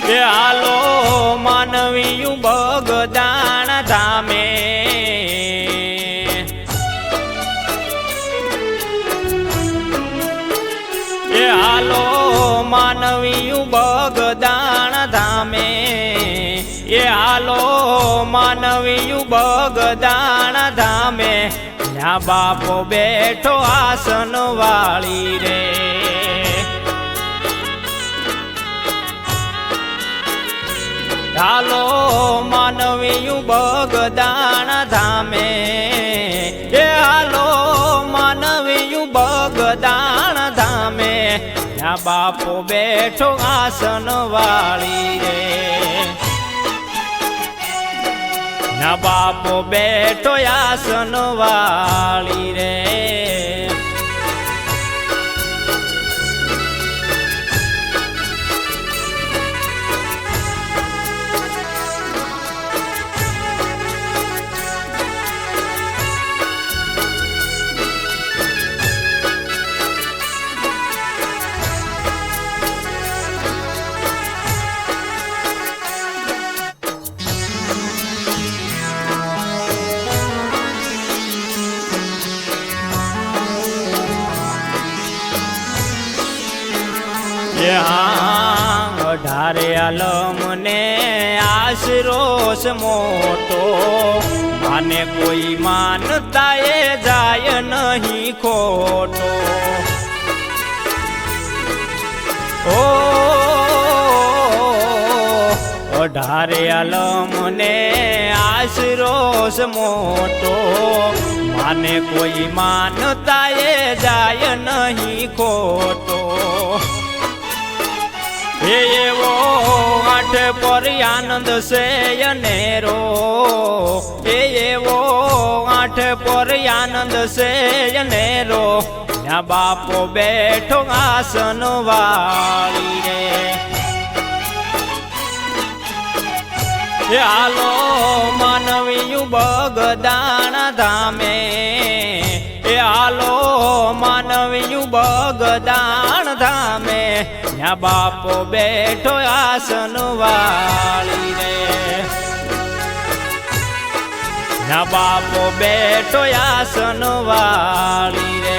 એ હાલો માનવીયું બગદાણ ધામે એ હાલો માનવીયું બગદાણ ધામે એ હાલો માનવીયું બગદાણ ધામે ત્યાં બાપો બેઠો આસન વાળી રે હાલો માનવીયું બગદાણ ધામે એ હાલો માનવીયું બગદાણ ધામે ત્યાં બાપો બેઠો આસન વાળી રે ના બાપો બેઠો આસન વાળી રે અઢારે આલમને આશરોષ મોટો માને કોઈ માનતા એ જાય નહીં ખોટો ઓ અઢારે આલમને આશરોષ મોટો માને કોઈ માનતા એ જાય નહીં ખોટો એવો આઠ પર આનંદ છે અનેરો એવો આઠ પર આનંદ છે અનેરો ત્યાં બાપો બેઠો આસન વાળી રે હાલો માનવીયું બગદાણ ધામે એ હાલો માનવીયું બગદાણ ધામે ત્યાં બાપો બેઠો આસન વાળી રે ત્યાં બાપો બેઠો આસન વાળી રે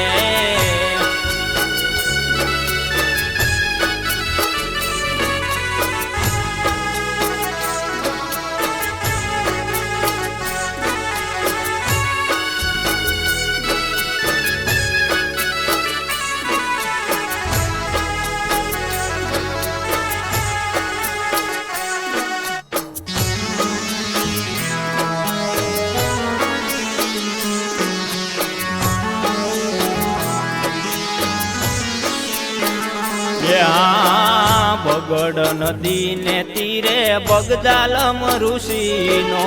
બગડ નદી ને તીરે બગદાલમ ઋષિનો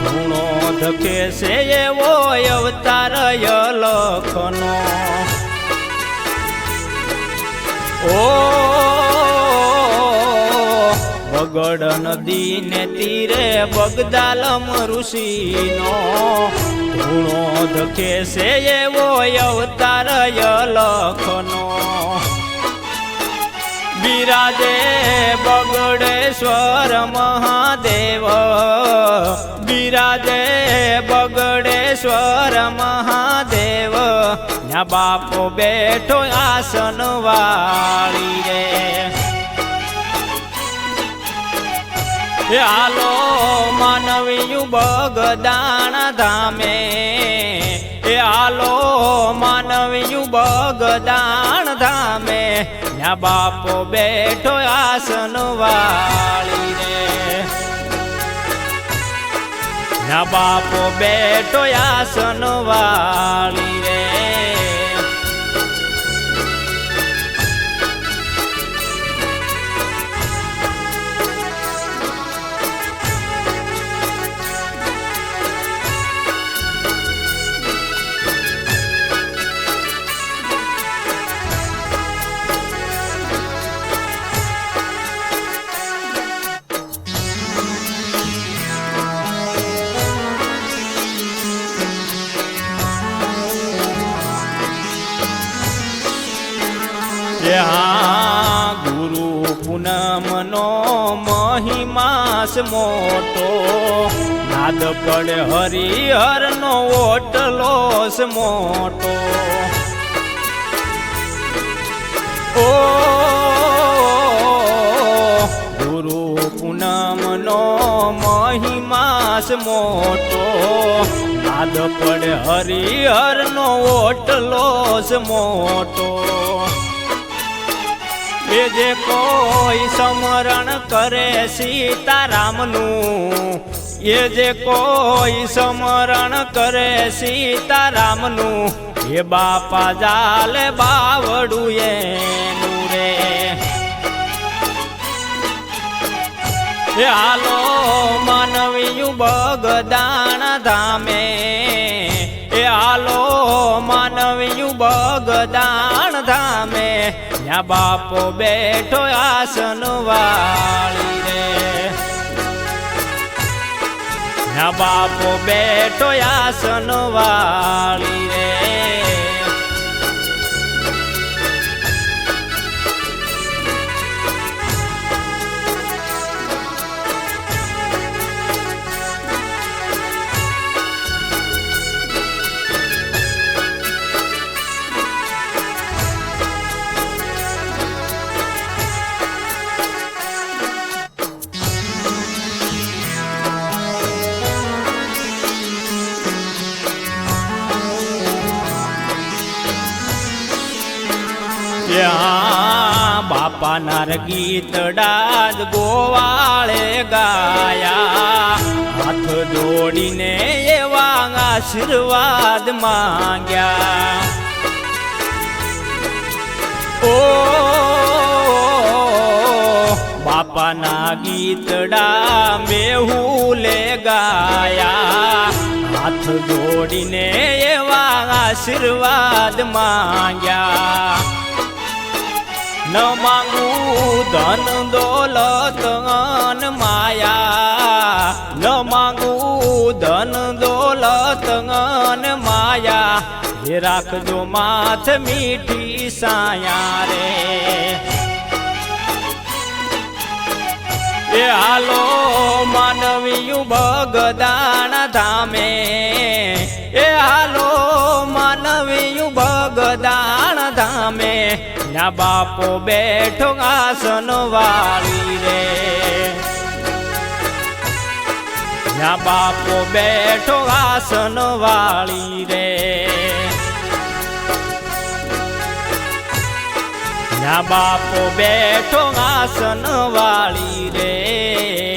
ધૂણો ધકે છે એવો અવતાર લખનો ઓ બગડ નદી ને તીરે બગદાલમ ઋષિનો ધૂણો ધકે છે એવો અવતાર લખનો બિરાજે બગડેશ્વર મહાદેવ બિરાજે બગડેશ્વર મહાદેવ ત્યાં બાપો બેઠો આસન વાળી રે હાલો માનવીયું બગદાણ ધામે એ હાલો માનવીયું બગદાણ ધામે ત્યાં બાપો બેઠો આસન વાળી રે ત્યાં બાપો બેઠો આસન વાળી રે ગુરુ પૂનમનો મહિમાસ મોટો નાદ પડે હરિહરનો ઓટલોસ મોટો ઓ ગુરુ પૂનમનો મહિમાસ મોટો નાદ પડે હરિહરનો ઓટલોસ મોટો એ જે કોઈ સ્મરણ કરે સીતારામનું એ જે કોઈ સ્મરણ કરે સીતારામનું એ બાપા જાલે બાવડું એનું રે એ હાલો માનવીયું બગદાણ ધામે એ હાલો માનવીયું બગદાણ ધામે ત્યાં બાપો બેઠો આસન વાળી રે ત્યાં બાપો બેઠો આસન વાળી રે બાપાના ગીતડા જ ગોવાળે ગાયા હાથ જોડીને એવા આશીર્વાદ માંગ્યા ઓ બાપાના ગીતડા મેહુલે ગાયા હાથ જોડીને એવા આશીર્વાદ માંગ્યા ન માંગું ધન દોલત અન માયા ન માંગું ધન દોલત અન માયા એ રાખજો માથ મીઠી સાયા રે એ હાલો માનવીયું બગદાણ ધામે એ હાલો માનવીયું બગદાણ ધામે ત્યાં બાપો બેઠો આસન વાળી રે ત્યાં બાપો બેઠો આસન વાળી રે ત્યાં બાપો બેઠો આસન વાળી રે